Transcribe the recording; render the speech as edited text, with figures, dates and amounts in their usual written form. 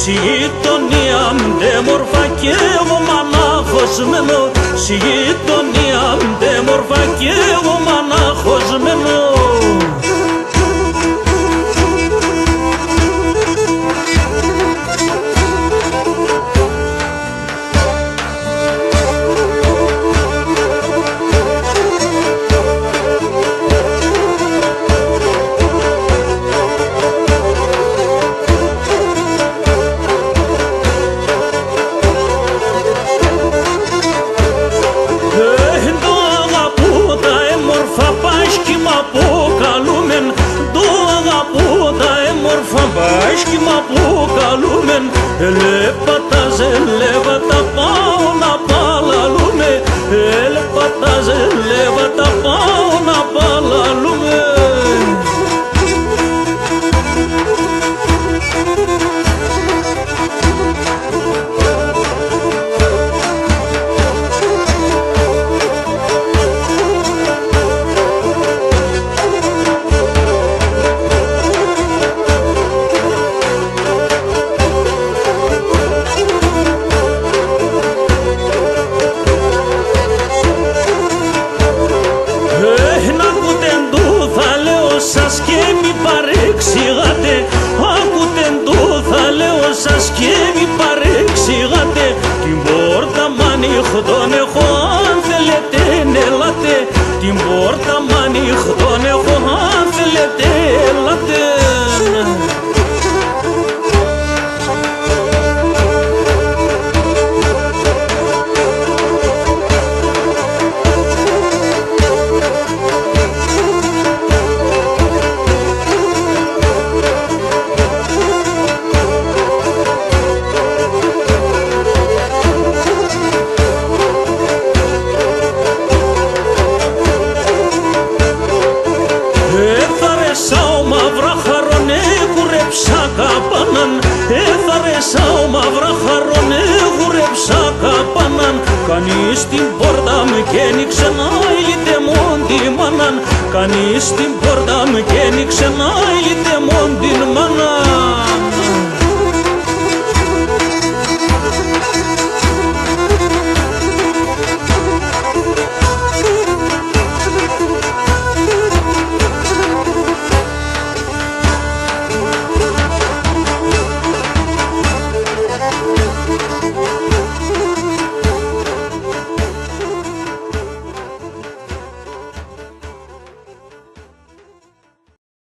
στη γειτονία ντε μορφά και εγώ μονάχος μένω, στη γειτονία ντε μορφά και εγώ μονάχος μένω. Μπάσκι μ' αποκαλούμεν, ελεπατάζε, λεβατα πάω να παλαλούμε, ελεπατάζε, λεβατα πάω να παλαλούμε. Σας και μη παρεξηγάτε, ακούτε το θα λέω σας και μη παρεξηγάτε. Την πόρτα μ' ανοιχτόν έχω, αν θέλετε ελάτε. Την πόρτα μ' ανοιχτόν έχω, αν θέλετε ελάτε. Έθαρεσα μαύρα χαρόνε, γουρέψα καπάναν. Κανείς την πόρτα μου και ένιξε να είτε μόν τη μάναν. Κανείς την πόρτα μου και ένιξε να είτε μόν την μάναν.